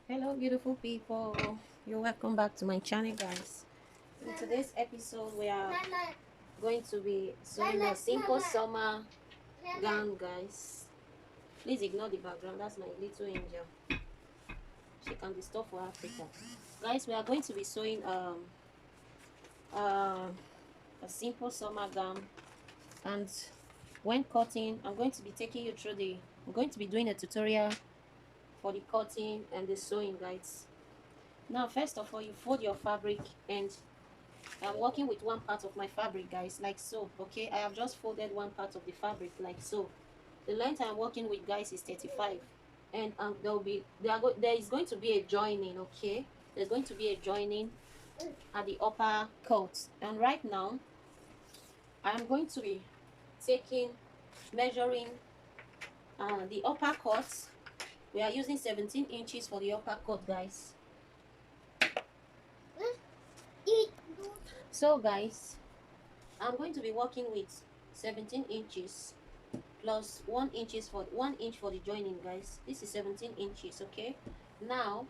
Hello beautiful people, you're welcome back to my channel, guys. In today's episode we are going to be sewing a simple summer gown, guys. Please ignore the background, that's my little angel. She can be stored for Africa. Guys, we are going to be sewing uh, a simple summer gown, and when cutting I'm going to be taking you through I'm going to be doing a tutorial for the cutting and the sewing, guys. Now first of all, you fold your fabric, and I'm working with one part of my fabric, guys, like so. Okay, I have just folded one part of the fabric like so. The length I'm working with, guys, is 35, and there is going to be a joining. Okay, there's going to be a joining at the upper cut, and right now I'm going to be taking measuring the upper cut. We are using 17 inches for the upper cut, guys. So guys, I'm going to be working with 17 inches plus 1 inch for the joining, guys. This is 17 inches. Okay, now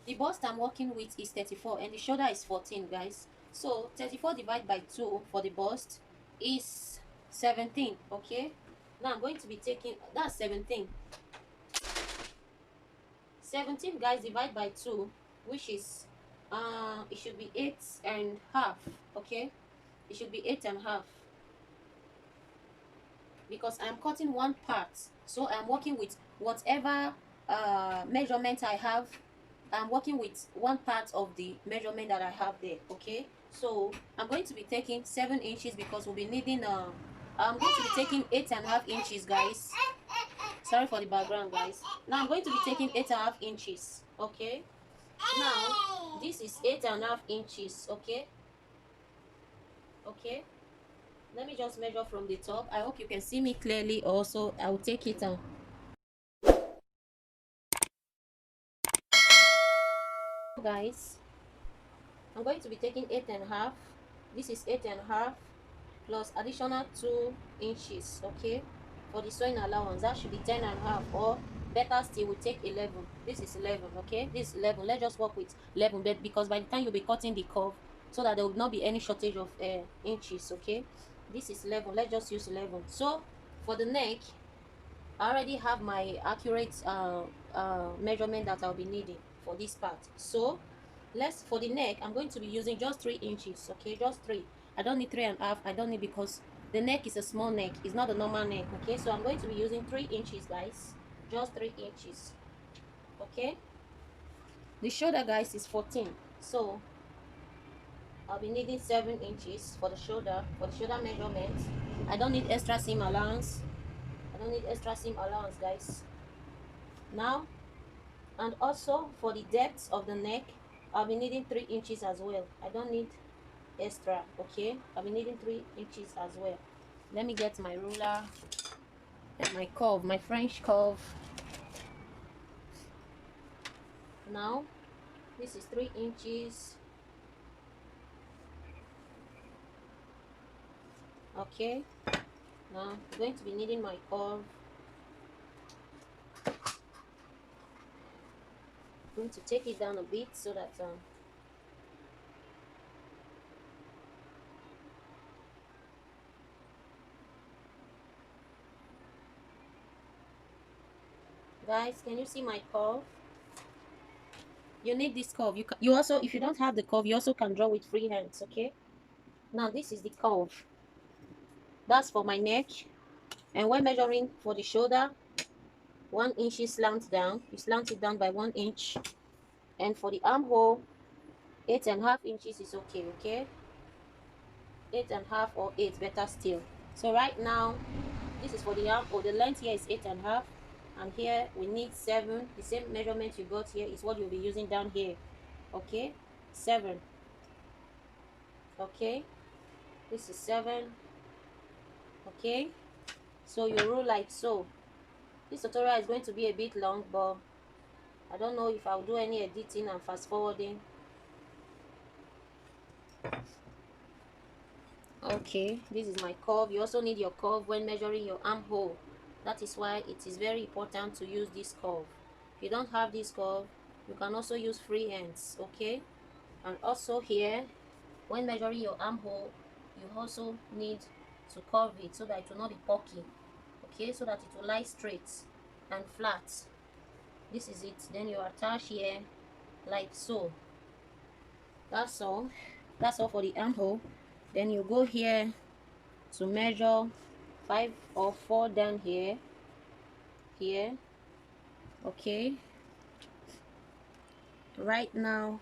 the bust I'm working with is 34 and the shoulder is 14, guys. So 34 divided by 2 for the bust is 17. Okay, now I'm going to be taking that's 17, guys, divided by 2, which is it should be 8.5. Okay, it should be 8.5, because I'm cutting one part, so I'm working with whatever measurement I have. I'm working with one part of the measurement that I have there. Okay, so I'm going to be taking 7 inches because we'll be needing I'm going to be taking 8.5 inches, guys. Sorry for the background, guys. Now I'm going to be taking 8.5 inches. Okay, now this is 8.5 inches. Okay, okay, let me just measure from the top. I hope you can see me clearly. Also, I'll take it on. Guys, I'm going to be taking 8.5. This is 8.5 plus additional 2 inches. Okay, for the sewing allowance, that should be 10.5, or better still, we take 11. This is 11. Okay, this is 11. Let's just work with 11, but because by the time you'll be cutting the curve, so that there will not be any shortage of inches. Okay, this is 11. Let's just use 11. So for the neck, I already have my accurate measurement that I'll be needing for this part. So for the neck, I'm going to be using just 3 inches. Okay, just 3. I don't need 3.5. I don't need, because the neck is a small neck, it's not a normal neck. Okay, so I'm going to be using 3 inches, guys, just 3 inches. Okay, the shoulder, guys, is 14, so I'll be needing 7 inches for the shoulder measurement. I don't need extra seam allowance. Guys. Now, and also for the depth of the neck, I'll be needing 3 inches as well. I don't need extra. Okay, I'll be needing 3 inches as well. Let me get my ruler and my curve, my French curve. Now this is 3 inches. Okay, now I'm going to be needing my curve. I'm going to take it down a bit so that guys, can you see my curve? You need this curve. You also, if you don't have the curve, you also can draw with free hands. Okay, now this is the curve. That's for my neck. And when measuring for the shoulder, 1 inch is slant down. You slant it down by 1 inch. And for the armhole, 8.5 inches is okay. Okay, 8.5 or 8, better still. So right now, this is for the armhole. The length here is 8.5, and here we need 7. The same measurement you got here is what you'll be using down here. Okay, 7. Okay, this is 7. Okay, so you rule like so. This tutorial is going to be a bit long, but I don't know if I'll do any editing and fast forwarding. Okay, this is my curve. You also need your curve when measuring your armhole. That is why it is very important to use this curve. If you don't have this curve, You can also use free hands, okay? And also here, when measuring your armhole, you also need to curve it so that it will not be pokey, okay? So that it will lie straight and flat. This is it. Then you attach here like so. That's all. That's all for the armhole. Then you go here to measure 5 or 4 down here, okay? Right now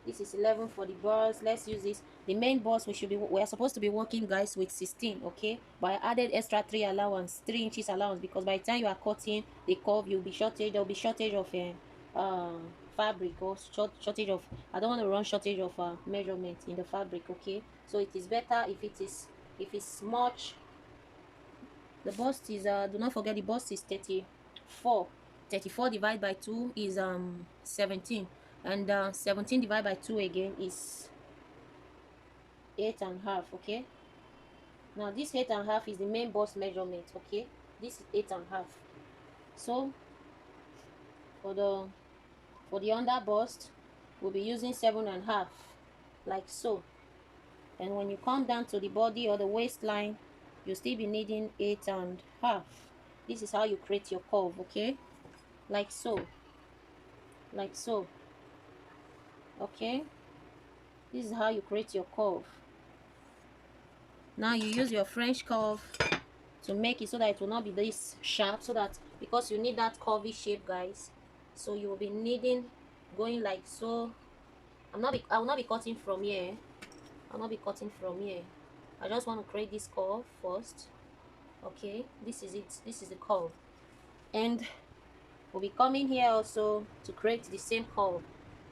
this is 11 for the bars. Let's use this. The main bars we are supposed to be working, guys, with 16, okay? But I added extra 3 inches allowance, because by the time you are cutting the curve, you'll be shortage. There'll be shortage of fabric, or shortage of, I don't want to run shortage of measurement in the fabric, okay? So it is better if it's much. The bust is do not forget the bust is 34. 34 divided by 2 is 17, and 17 divided by 2 again is 8.5, okay? Now this 8.5 is the main bust measurement, okay? This is 8.5. So for the under bust, we'll be using 7.5, like so. And when you come down to the body or the waistline, you'll still be needing 8.5. This is how you create your curve, okay? Like so, like so, okay? This is how you create your curve. Now you use your French curve to make it so that it will not be this sharp, so that, because you need that curvy shape, guys, so you will be needing going like so. I will not be cutting from here. I'll not be cutting from here. I just want to create this curve first, okay? This is it. This is the curve, and we'll be coming here also to create the same curve.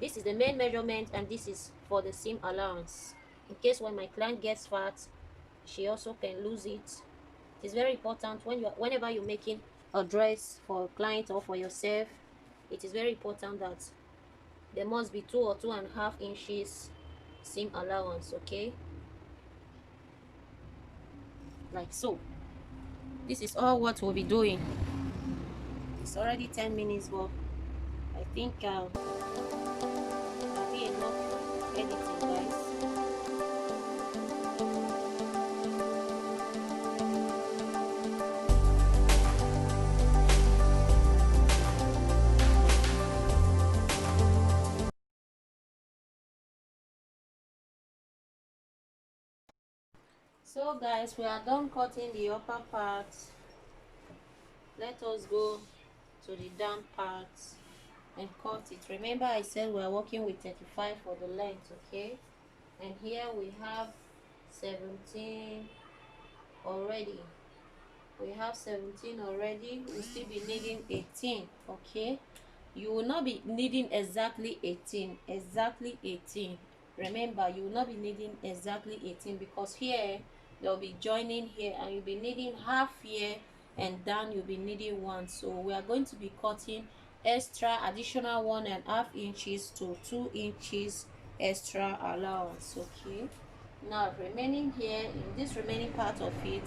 This is the main measurement, and this is for the seam allowance, in case when my client gets fat, she also can lose it. It is very important whenever you're making a dress for a client or for yourself. It is very important that there must be 2 or 2.5 inches seam allowance, okay? Like so. This is all what we'll be doing. It's already 10 minutes, but I think it'll be enough editing, guys. So guys, we are done cutting the upper part. Let us go to the down part and cut it. Remember I said we are working with 35 for the length, okay? And here we have 17 already. We have 17 already. We'll still be needing 18, okay? You will not be needing exactly 18. Remember, you will not be needing exactly 18, because here they'll be joining here, and you'll be needing half here, and down you'll be needing 1. So we are going to be cutting extra additional 1.5 inches to 2 inches extra allowance, okay? Now remaining here, in this remaining part of it,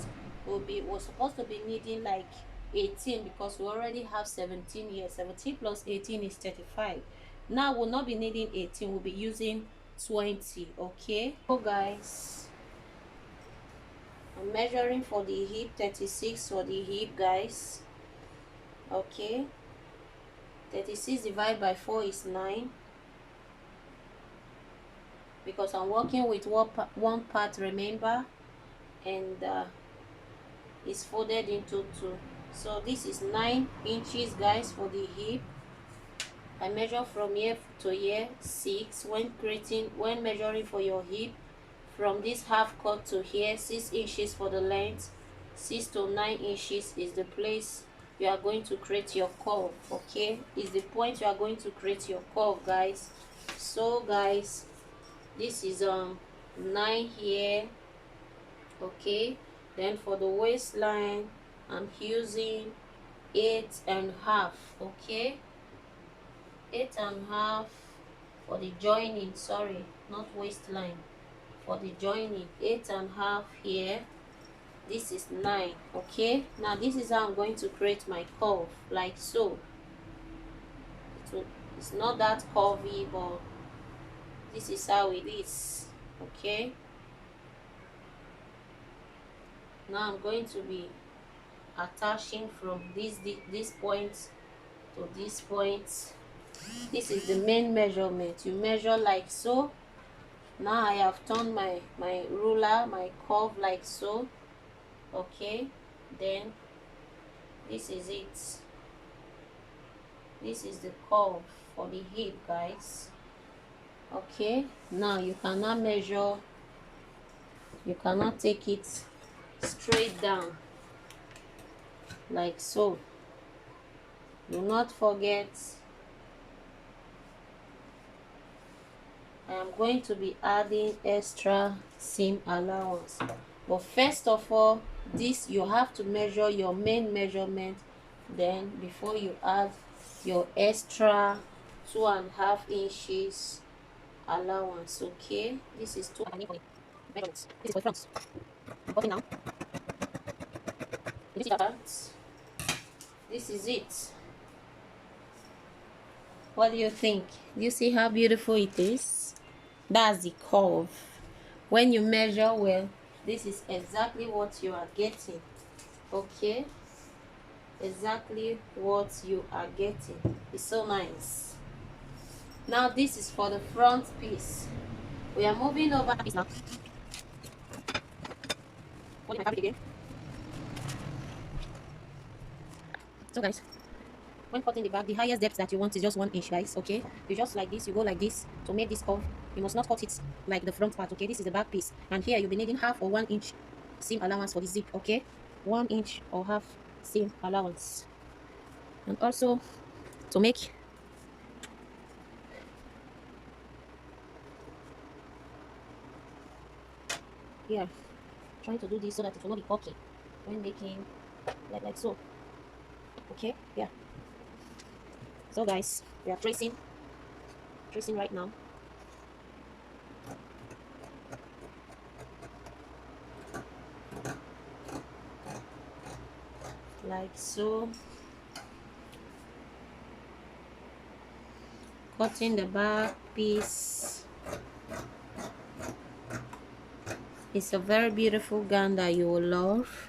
we're supposed to be needing like 18, because we already have 17 here. 17 plus 18 is 35. Now we'll not be needing 18, we'll be using 20, okay? So guys, I'm measuring for the hip, 36 for the hip, guys, okay? 36 divided by 4 is 9, because I'm working with one part, remember, and it's folded into 2. So this is 9 inches, guys, for the hip. I measure from here to here 6. When measuring for your hip, from this half cut to here, 6 inches for the length. 6 to 9 inches is the place you are going to create your curve, okay? Is the point you are going to create your curve, guys. So guys, this is 9 here, okay? Then for the waistline, I'm using 8.5, okay? 8.5 for the joining, sorry, not waistline, for the joining. 8.5 here. This is 9, okay? Now this is how I'm going to create my curve, like so. It's not that curvy, but this is how it is. Okay, now I'm going to be attaching from this point to this point. This is the main measurement. You measure like so. Now I have turned my ruler, my curve like so. Okay, then this is it. This is the curve for the hip, guys. Okay, now you cannot measure, you cannot take it straight down like so. Do not forget, I am going to be adding extra seam allowance. But first of all, this you have to measure your main measurement, then before you add your extra 2.5 inches allowance. Okay, this is 2.5 measurements. This is for front. I'm cutting now. You see that? This is it. What do you think? Do you see how beautiful it is? That's the curve. When you measure well, this is exactly what you are getting. Okay, exactly what you are getting. It's so nice. Now this is for the front piece. We are moving over this now. What is my fabric again? So guys, when cutting the back, the highest depth that you want is just 1 inch, guys. Okay, you just like this, you go like this to make this curve. You must not cut it like the front part. Okay, this is the back piece, and here you'll be needing half or 1 inch seam allowance for the zip. Okay, 1 inch or half seam allowance. And also to make here, trying to do this so that it will not be bulky when making like so. Okay, yeah. So guys, we are tracing right now. Like so. Cutting the back piece. It's a very beautiful gown that you will love.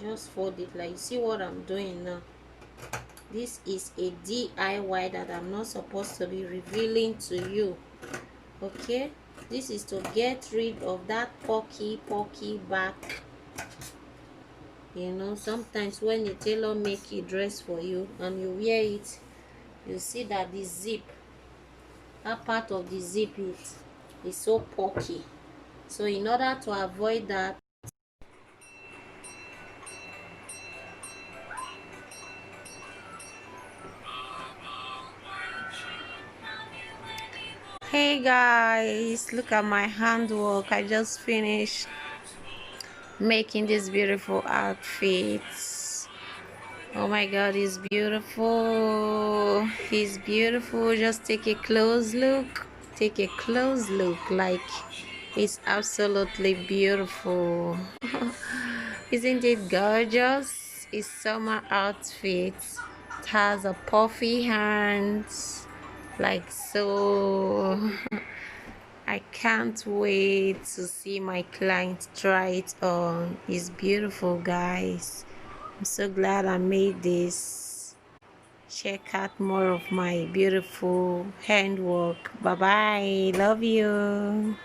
Just fold it like, you see what I'm doing now. This is a DIY that I'm not supposed to be revealing to you. Okay, this is to get rid of that pokey back. You know, sometimes when a tailor make a dress for you and you wear it, you see that the zip, that part of the zip is so pokey. So in order to avoid that, hey guys, look at my handwork. I just finished making this beautiful outfits. Oh my god, it's beautiful. It's beautiful. Just take a close look. Take a close look. Like, it's absolutely beautiful. Isn't it gorgeous? It's summer outfit. It has a puffy hands like so. I can't wait to see my client try it on. It's beautiful, guys. I'm so glad I made this. Check out more of my beautiful handwork. Bye bye. Love you.